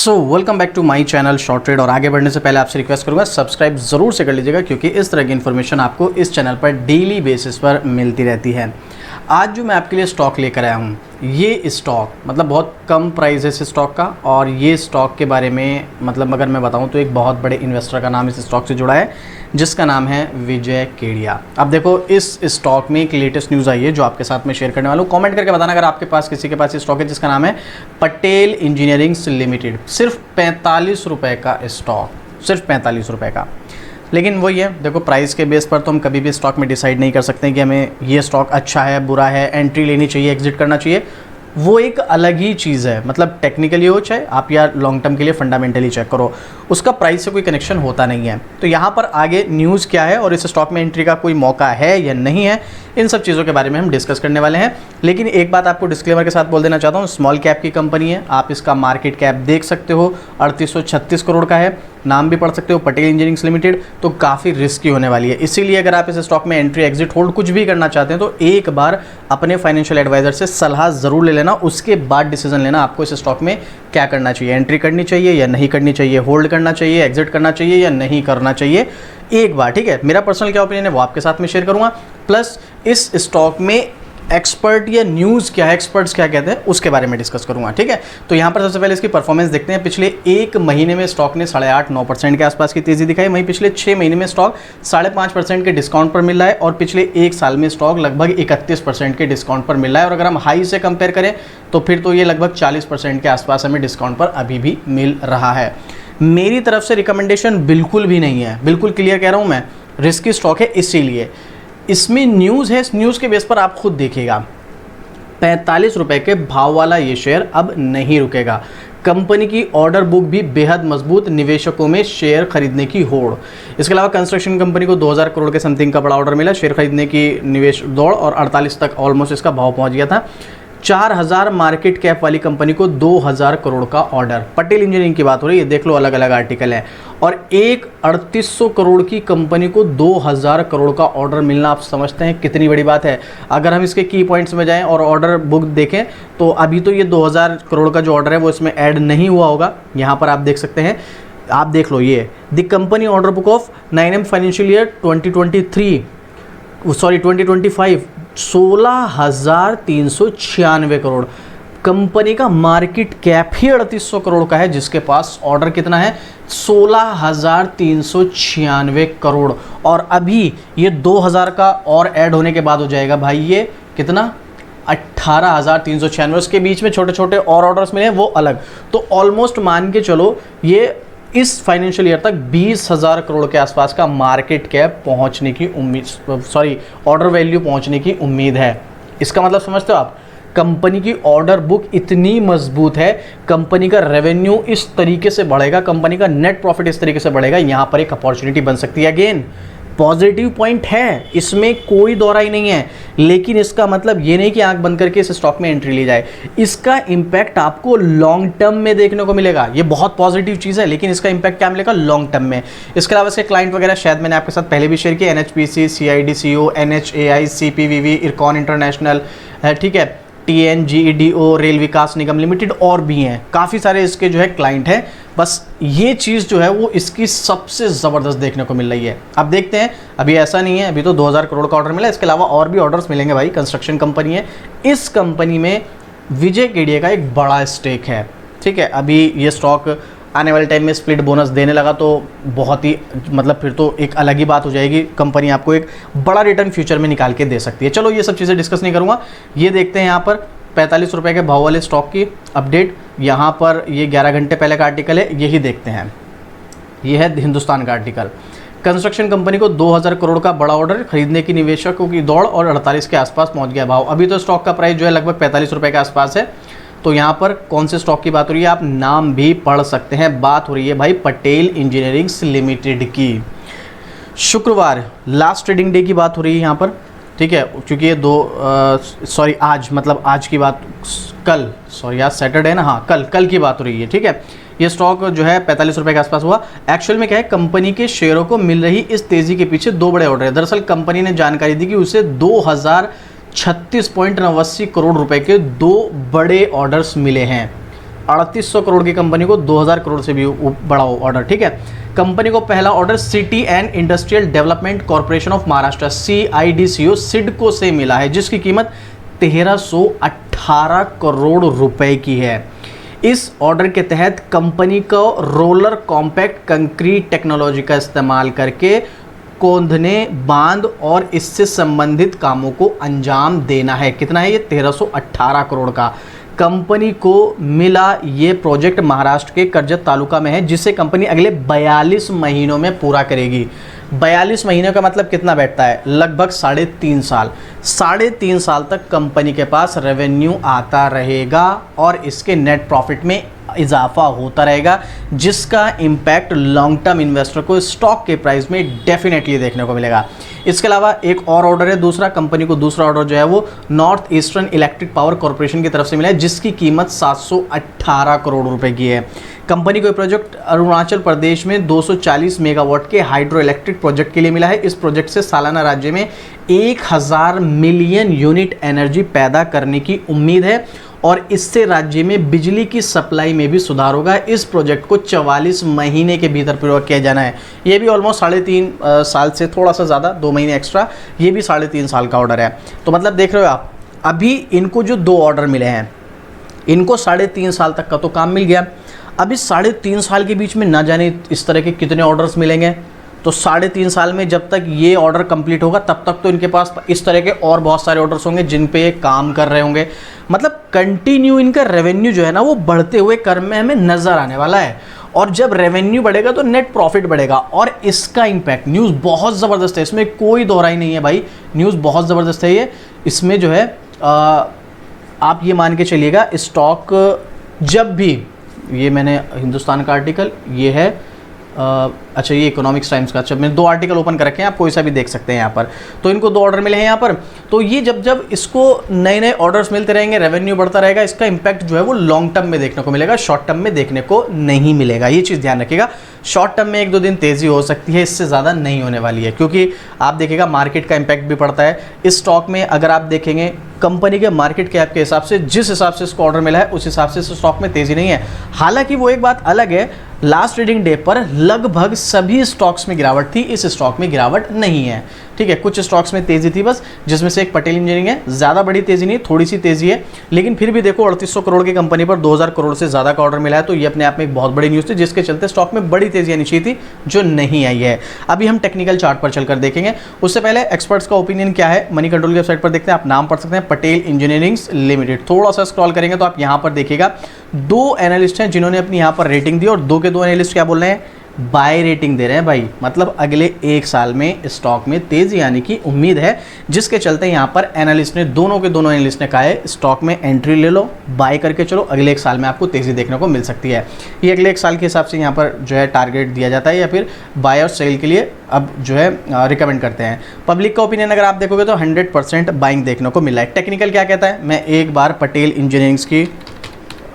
Welcome back to my channel short trade. और आगे बढ़ने से पहले आपसे रिक्वेस्ट करूंगा सब्सक्राइब ज़रूर से कर लीजिएगा, क्योंकि इस तरह की इन्फॉर्मेशन आपको इस चैनल पर डेली बेसिस पर मिलती रहती है। आज जो मैं आपके लिए स्टॉक लेकर आया हूँ, ये स्टॉक मतलब बहुत कम प्राइस है इस स्टॉक का, और ये स्टॉक के बारे में मतलब अगर मैं बताऊँ तो एक बहुत बड़े इन्वेस्टर का नाम इस स्टॉक से जुड़ा है, जिसका नाम है विजय केडिया। अब देखो, इस स्टॉक में एक लेटेस्ट न्यूज़ आई है जो आपके साथ में शेयर करने वाला हूँ। कमेंट करके बताना अगर आपके पास किसी के पास ये स्टॉक है, जिसका नाम है पटेल इंजीनियरिंग्स लिमिटेड। सिर्फ 45 रुपये का स्टॉक, सिर्फ 45 रुपये का। लेकिन वही है, देखो प्राइस के बेस पर तो हम कभी भी स्टॉक में डिसाइड नहीं कर सकते कि हमें ये स्टॉक अच्छा है बुरा है, एंट्री लेनी चाहिए एग्जिट करना चाहिए। वो एक अलग ही चीज़ है, मतलब टेक्निकली हो चाहे आप या लॉन्ग टर्म के लिए फंडामेंटली चेक करो, उसका प्राइस से कोई कनेक्शन होता नहीं है। तो यहाँ पर आगे न्यूज़ क्या है और इस स्टॉक में एंट्री का कोई मौका है या नहीं है, इन सब चीज़ों के बारे में हम डिस्कस करने वाले हैं। लेकिन एक बात आपको डिस्क्लेमर के साथ बोल देना चाहता हूँ, स्मॉल कैप की कंपनी है, आप इसका मार्केट कैप देख सकते हो 3836 करोड़ का है, नाम भी पढ़ सकते हो पटेल इंजीनियरिंग्स लिमिटेड। तो काफ़ी रिस्की होने वाली है, इसीलिए अगर आप इस स्टॉक में एंट्री एग्जिट होल्ड कुछ भी करना चाहते हैं तो एक बार अपने फाइनेंशियल एडवाइजर से सलाह ज़रूर ले लेना, उसके बाद डिसीजन लेना आपको इस स्टॉक में क्या करना चाहिए, एंट्री करनी चाहिए या नहीं करनी चाहिए, होल्ड करना चाहिए, एग्जिट करना चाहिए या नहीं करना चाहिए। एक बार ठीक है, मेरा पर्सनल क्या ओपिनियन है वो आपके साथ में शेयर करूंगा, प्लस इस स्टॉक में एक्सपर्ट या न्यूज़ क्या है, एक्सपर्ट्स क्या कहते हैं उसके बारे में डिस्कस करूंगा। ठीक है, तो यहाँ पर सबसे पहले इसकी परफॉर्मेंस देखते हैं। पिछले एक महीने में स्टॉक ने 8.5-9% के आसपास की तेज़ी दिखाई, वहीं पिछले 6 महीने में स्टॉक 5.5% के डिस्काउंट पर मिल रहा है, और पिछले एक साल में स्टॉक लगभग 31% के डिस्काउंट पर मिल रहा है। और अगर हम हाई से कंपेयर करें तो फिर तो ये लगभग 40% के आसपास हमें डिस्काउंट पर अभी भी मिल रहा है। मेरी तरफ से रिकमेंडेशन बिल्कुल भी नहीं है, बिल्कुल क्लियर कह रहा हूँ मैं, रिस्की स्टॉक है। इसीलिए इसमें न्यूज़ है, इस न्यूज़ के बेस पर आप खुद देखिएगा, 45 रुपये के भाव वाला ये शेयर अब नहीं रुकेगा। कंपनी की ऑर्डर बुक भी बेहद मजबूत, निवेशकों में शेयर खरीदने की होड़। इसके अलावा कंस्ट्रक्शन कंपनी को 2000 करोड़ के समथिंग का बड़ा ऑर्डर मिला, शेयर खरीदने की निवेश दौड़, और 48 तक ऑलमोस्ट इसका भाव पहुंच गया था। 4000 मार्केट कैप वाली कंपनी को 2000 करोड़ का ऑर्डर, पटेल इंजीनियरिंग की बात हो रही है, देख लो अलग अलग आर्टिकल है। और एक 3800 करोड़ की कंपनी को 2000 करोड़ का ऑर्डर मिलना, आप समझते हैं कितनी बड़ी बात है। अगर हम इसके की पॉइंट्स में जाएं और ऑर्डर बुक देखें तो अभी तो ये 2000 करोड़ का जो ऑर्डर है वो इसमें ऐड नहीं हुआ होगा। यहाँ पर आप देख सकते हैं, आप देख लो, ये the company order book of 9M financial year 2025 16,396 crore. Company का मार्केट कैप ही 3800 करोड़ का है, जिसके पास ऑर्डर कितना है 16,396 करोड़। और अभी ये 2000 का और ऐड होने के बाद हो जाएगा भाई, ये कितना 18,396। उसके बीच में छोटे छोटे और ऑर्डर्स मिले, वो अलग। तो ऑलमोस्ट मान के चलो ये इस फाइनेंशियल ईयर तक 20,000 करोड़ के आसपास का मार्केट कैप पहुंचने की उम्मीद, ऑर्डर वैल्यू पहुंचने की उम्मीद है। इसका मतलब समझते हो आप, कंपनी की ऑर्डर बुक इतनी मजबूत है, कंपनी का रेवेन्यू इस तरीके से बढ़ेगा, कंपनी का नेट प्रॉफिट इस तरीके से बढ़ेगा, यहाँ पर एक अपॉर्चुनिटी बन सकती है। अगेन पॉजिटिव पॉइंट है, इसमें कोई दौरा ही नहीं है। लेकिन इसका मतलब ये नहीं कि आंख बंद करके इस स्टॉक में एंट्री ली जाए, इसका इंपैक्ट आपको लॉन्ग टर्म में देखने को मिलेगा। ये बहुत पॉजिटिव चीज़ है, लेकिन इसका इंपैक्ट क्या मिलेगा लॉन्ग टर्म में। इसके अलावा इसके क्लाइंट वगैरह शायद मैंने आपके साथ पहले भी शेयर किया, NHPC, CIDCO, NHAI, CPVV, IRCON international, ठीक है, TNGEDO, रेल विकास निगम लिमिटेड, और भी हैं काफ़ी सारे इसके जो है क्लाइंट हैं। बस ये चीज़ जो है वो इसकी सबसे ज़बरदस्त देखने को मिल रही है। अब देखते हैं, अभी ऐसा नहीं है, अभी तो 2000 करोड़ का ऑर्डर मिला, इसके अलावा और भी ऑर्डर्स मिलेंगे भाई। कंस्ट्रक्शन कंपनी है, इस कंपनी में विजय केडिया का एक बड़ा स्टेक है। ठीक है, अभी ये स्टॉक आने वाले टाइम में स्प्लिट बोनस देने लगा तो बहुत ही मतलब फिर तो एक अलग ही बात हो जाएगी, कंपनी आपको एक बड़ा रिटर्न फ्यूचर में निकाल के दे सकती है। चलो ये सब चीज़ें डिस्कस नहीं करूँगा, ये देखते हैं यहाँ पर 45 रुपये के भाव वाले स्टॉक की अपडेट। यहाँ पर ये 11 घंटे पहले का आर्टिकल है, यही देखते हैं। ये है हिंदुस्तान का आर्टिकल। कंस्ट्रक्शन कंपनी को 2000 करोड़ का बड़ा ऑर्डर, खरीदने की निवेशकों की दौड़, और 48 के आसपास पहुँच गया भाव। अभी तो स्टॉक का प्राइस जो है लगभग 45 रुपये के आसपास है। तो यहाँ पर कौन से स्टॉक की बात हो रही है, आप नाम भी पढ़ सकते हैं। बात हो रही है भाई पटेल इंजीनियरिंग्स लिमिटेड की। शुक्रवार लास्ट ट्रेडिंग डे की बात हो रही है यहाँ पर, ठीक है, क्योंकि ये आज मतलब आज की बात, कल आज सैटरडे है ना, हाँ कल की बात हो रही है। ठीक है, ये स्टॉक जो है 45 रुपये के आसपास हुआ। एक्चुअल में क्या है, कंपनी के शेयरों को मिल रही इस तेज़ी के पीछे दो बड़े ऑर्डर है। दरअसल कंपनी ने जानकारी दी कि उसे 2036.89 करोड़ रुपए के दो बड़े ऑर्डर्स मिले हैं। 3800 करोड़ की कंपनी को 2000 करोड़ से भी बड़ा ऑर्डर, ठीक है। कंपनी को पहला order city and industrial development corporation of Maharashtra CIDCO CIDCO से मिला है, जिसकी कीमत 1318 करोड़ रुपए की है। इस ऑर्डर के तहत कंपनी को रोलर कॉम्पैक्ट कंक्रीट टेक्नोलॉजी का इस्तेमाल करके कोंदने, बांध और इससे संबंधित कामों को अंजाम देना है। कितना है ये? 1318 करोड़ का कंपनी को मिला। ये प्रोजेक्ट महाराष्ट्र के कर्जत तालुका में है, जिसे कंपनी अगले 42 महीनों में पूरा करेगी। 42 महीने का मतलब कितना बैठता है? लगभग 3.5 साल। 3.5 साल तक कंपनी के पास रेवेन्यू आता रहेगा और इसके नेट प्रॉफिट में इजाफा होता रहेगा, जिसका इम्पैक्ट लॉन्ग टर्म इन्वेस्टर को स्टॉक के प्राइस में डेफिनेटली देखने को मिलेगा। इसके अलावा एक और ऑर्डर है दूसरा, कंपनी को दूसरा ऑर्डर जो है वो north eastern electric power corporation की तरफ से मिला है, जिसकी कीमत 718 करोड़ रुपए की है। कंपनी को प्रोजेक्ट अरुणाचल प्रदेश में 240 मेगावाट के हाइड्रो इलेक्ट्रिक प्रोजेक्ट के लिए मिला है। इस प्रोजेक्ट से सालाना राज्य में 1000 मिलियन यूनिट एनर्जी पैदा करने की उम्मीद है और इससे राज्य में बिजली की सप्लाई में भी सुधार होगा। इस प्रोजेक्ट को 44 महीने के भीतर पूरा किया जाना है। ये भी ऑलमोस्ट 3.5 साल से थोड़ा सा ज़्यादा, 2 महीने एक्स्ट्रा, ये भी 3.5 साल का ऑर्डर है। तो मतलब देख रहे हो आप, अभी इनको जो 2 ऑर्डर मिले हैं, इनको 3.5 साल तक का तो काम मिल गया। अभी 3.5 साल के बीच में ना जाने इस तरह के कितने ऑर्डर्स मिलेंगे। तो 3.5 साल में जब तक ये ऑर्डर कंप्लीट होगा तब तक तो इनके पास इस तरह के और बहुत सारे ऑर्डर्स होंगे जिन पे ये काम कर रहे होंगे। मतलब कंटिन्यू इनका रेवेन्यू जो है ना वो बढ़ते हुए क्रम में हमें नज़र आने वाला है। और जब रेवेन्यू बढ़ेगा तो नेट प्रॉफिट बढ़ेगा और इसका इम्पैक्ट, न्यूज़ बहुत ज़बरदस्त है, इसमें कोई दोहराई नहीं है भाई, न्यूज़ बहुत ज़बरदस्त है ये। इसमें जो है आप ये मान के चलिएगा, स्टॉक जब भी, ये मैंने हिंदुस्तान का आर्टिकल, ये है अच्छा ये इकोनॉमिक्स टाइम्स का, अच्छा मैंने 2 आर्टिकल ओपन कर रखे हैं, आप कोई सा भी देख सकते हैं यहाँ पर। तो इनको 2 ऑर्डर मिले हैं यहाँ पर। तो ये जब इसको नए नए ऑर्डर्स मिलते रहेंगे, रेवेन्यू बढ़ता रहेगा, इसका इम्पैक्ट जो है वो लॉन्ग टर्म में देखने को मिलेगा, शॉर्ट टर्म में देखने को नहीं मिलेगा। ये चीज़ ध्यान रखिएगा। शॉर्ट टर्म में 1-2 दिन तेज़ी हो सकती है, इससे ज़्यादा नहीं होने वाली है, क्योंकि आप देखिएगा मार्केट का इम्पैक्ट भी पड़ता है इस स्टॉक में। अगर आप देखेंगे कंपनी के मार्केट कैप के हिसाब से, जिस हिसाब से इसको ऑर्डर मिला है उस हिसाब से इस स्टॉक में तेज़ी नहीं है। हालांकि वो एक बात अलग है, लास्ट ट्रेडिंग डे पर लगभग सभी स्टॉक्स में गिरावट थी, इस स्टॉक में गिरावट नहीं है, ठीक है। कुछ स्टॉक्स में तेज़ी थी बस, जिसमें से एक पटेल इंजीनियरिंग है, ज़्यादा बड़ी तेज़ी नहीं, थोड़ी सी तेज़ी है, लेकिन फिर भी देखो 3800 करोड़ की कंपनी पर 2000 करोड़ से ज़्यादा का ऑर्डर मिला है, तो ये अपने आप में एक बहुत बड़ी न्यूज़ थी, जिसके चलते स्टॉक में बड़ी तेज़ी आनी चाहिए थी, जो नहीं आई है। अभी हम टेक्निकल चार्ट पर चलकर देखेंगे, उससे पहले एक्सपर्ट्स का ओपिनियन क्या है मनी कंट्रोल की वेबसाइट पर देखते हैं। आप नाम पढ़ सकते हैं, पटेल इंजीनियरिंग लिमिटेड। थोड़ा सा स्क्रॉल करेंगे तो आप यहाँ पर देखिएगा 2 एनालिस्ट हैं जिन्होंने अपनी यहाँ पर रेटिंग दी, और 2 के 2 एनालिस्ट क्या बोल रहे हैं? बाय रेटिंग दे रहे हैं भाई। मतलब अगले 1 साल में स्टॉक में तेज़ी आने की उम्मीद है, जिसके चलते यहाँ पर एनालिस्ट ने, दोनों के दोनों एनालिस्ट ने कहा है स्टॉक में एंट्री ले लो, बाय करके चलो, अगले 1 साल में आपको तेज़ी देखने को मिल सकती है। ये अगले 1 साल के हिसाब से यहाँ पर जो है टारगेट दिया जाता है, या फिर बाय और सेल के लिए अब जो है रिकमेंड करते हैं। पब्लिक का ओपिनियन अगर आप देखोगे तो 100% बाइंग देखने को मिल रहा है। टेक्निकल क्या कहता है, मैं एक बार पटेल इंजीनियरिंग्स की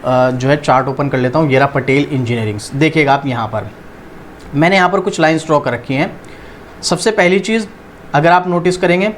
जो है चार्ट ओपन कर लेता हूँ। ये रहा पटेल इंजीनियरिंग्स, देखिएगा आप यहाँ पर, मैंने यहाँ पर कुछ लाइन्स ड्रॉ कर रखी हैं। सबसे पहली चीज़ अगर आप नोटिस करेंगे,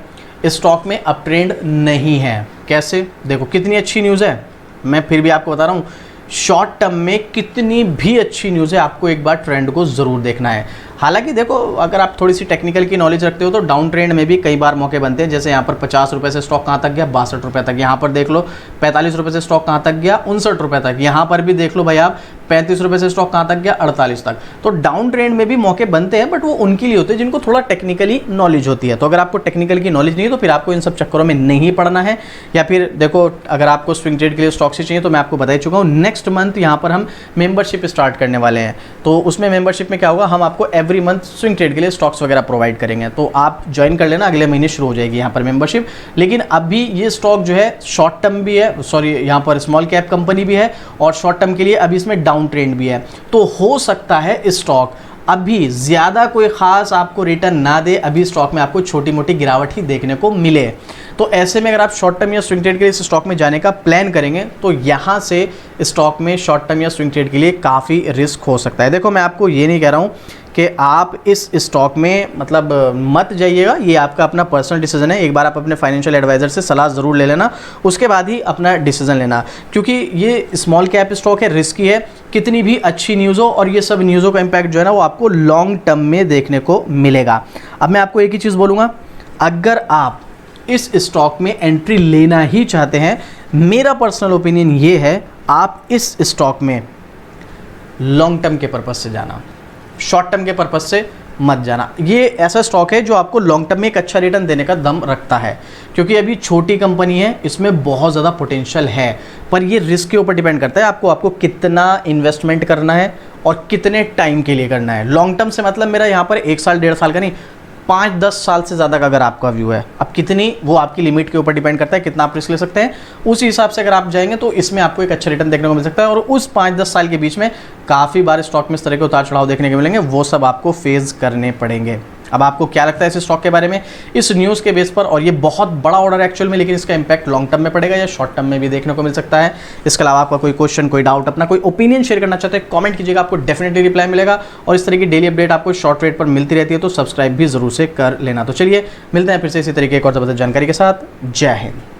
इस स्टॉक में अप ट्रेंड नहीं है। कैसे? देखो कितनी अच्छी न्यूज़ है, मैं फिर भी आपको बता रहा हूँ, शॉर्ट टर्म में कितनी भी अच्छी न्यूज़ है, आपको एक बार ट्रेंड को ज़रूर देखना है। हालांकि देखो अगर आप थोड़ी सी टेक्निकल की नॉलेज रखते हो तो डाउन ट्रेंड में भी कई बार मौके बनते हैं। जैसे यहाँ पर 50 रुपये से स्टॉक कहाँ तक गया? 62 रुपये तक। यहाँ पर देख लो 45 रुपये से स्टॉक कहाँ तक गया? 59 रुपये तक। यहाँ पर भी देख लो भाई आप 35 रुपये से स्टॉक कहाँ तक गया? 48 तक। तो डाउन ट्रेंड में भी मौके बनते हैं, बट वो उनके लिए होते हैं जिनको थोड़ा टेक्निकली नॉलेज होती है। तो अगर आपको टेक्निकल की नॉलेज नहीं है तो फिर आपको इन सब चक्करों में नहीं पड़ना है। या फिर देखो अगर आपको स्विंग ट्रेड के लिए स्टॉक से चाहिए तो मैं आपको बता चुका हूँ, नेक्स्ट मंथ यहाँ पर हम मेंबरशिप स्टार्ट करने वाले हैं। तो उसमें मेंबरशिप में क्या होगा, हम आपको एवरी मंथ स्विंग ट्रेड के लिए स्टॉक्स वगैरह प्रोवाइड करेंगे। तो आप ज्वाइन कर लेना, अगले महीने शुरू हो जाएगी यहाँ पर मेंबरशिप। लेकिन अभी ये स्टॉक जो है शॉर्ट टर्म भी है, सॉरी यहाँ पर स्मॉल कैप कंपनी भी है, और शॉर्ट टर्म के लिए अभी इसमें डाउन ट्रेंड भी है। तो हो सकता है स्टॉक अभी ज़्यादा कोई ख़ास आपको रिटर्न ना दे, अभी स्टॉक में आपको छोटी मोटी गिरावट ही देखने को मिले। तो ऐसे में अगर आप शॉर्ट टर्म या स्विंग ट्रेड के लिए इस स्टॉक में जाने का प्लान करेंगे तो यहाँ से स्टॉक में शॉर्ट टर्म या स्विंग ट्रेड के लिए काफ़ी रिस्क हो सकता है। देखो मैं आपको ये नहीं कह रहा हूँ कि आप इस स्टॉक में मतलब मत जाइएगा, ये आपका अपना पर्सनल डिसीजन है। एक बार आप अपने फाइनेंशियल एडवाइज़र से सलाह ज़रूर ले लेना, उसके बाद ही अपना डिसीजन लेना, क्योंकि ये स्मॉल कैप स्टॉक है, रिस्की है। कितनी भी अच्छी न्यूज़ हो और ये सब न्यूज़ों का इम्पैक्ट जो है ना वो आपको लॉन्ग टर्म में देखने को मिलेगा। अब मैं आपको एक ही चीज़ बोलूँगा, अगर आप इस स्टॉक में एंट्री लेना ही चाहते हैं, मेरा पर्सनल ओपिनियन ये है आप इस स्टॉक में लॉन्ग टर्म के पर्पस से जाना, शॉर्ट टर्म के पर्पस से मत जाना। ये ऐसा स्टॉक है जो आपको लॉन्ग टर्म में एक अच्छा रिटर्न देने का दम रखता है, क्योंकि अभी छोटी कंपनी है, इसमें बहुत ज़्यादा पोटेंशियल है, पर ये रिस्क के ऊपर डिपेंड करता है आपको कितना इन्वेस्टमेंट करना है और कितने टाइम के लिए करना है। लॉन्ग टर्म से मतलब मेरा यहाँ पर 1 साल 1.5 साल का नहीं, 5-10 साल से ज़्यादा का अगर आपका व्यू है, अब कितनी वो आपकी लिमिट के ऊपर डिपेंड करता है, कितना आप रिस्क ले सकते हैं। उस हिसाब से अगर आप जाएंगे तो इसमें आपको एक अच्छा रिटर्न देखने को मिल सकता है, और उस 5-10 साल के बीच में काफ़ी बार स्टॉक में इस तरह के उतार चढ़ाव देखने को मिलेंगे, वो सब आपको फेस करने पड़ेंगे। अब आपको क्या लगता है इस स्टॉक के बारे में इस न्यूज़ के बेस पर? और ये बहुत बड़ा ऑर्डर एक्चुअल में, लेकिन इसका इंपैक्ट लॉन्ग टर्म में पड़ेगा या शॉर्ट टर्म में भी देखने को मिल सकता है। इसके अलावा आपका कोई क्वेश्चन, कोई डाउट, अपना कोई ओपिनियन शेयर करना चाहते हैं, कमेंट कीजिएगा, आपको डेफिनेटली रिप्लाई मिलेगा। और इस तरह की डेली अपडेट आपको शॉर्ट रेट पर मिलती रहती है, तो सब्सक्राइब भी जरूर से कर लेना। तो चलिए मिलते हैं फिर से इसी तरीके एक और ज़बरदस्त जानकारी के साथ। जय हिंद।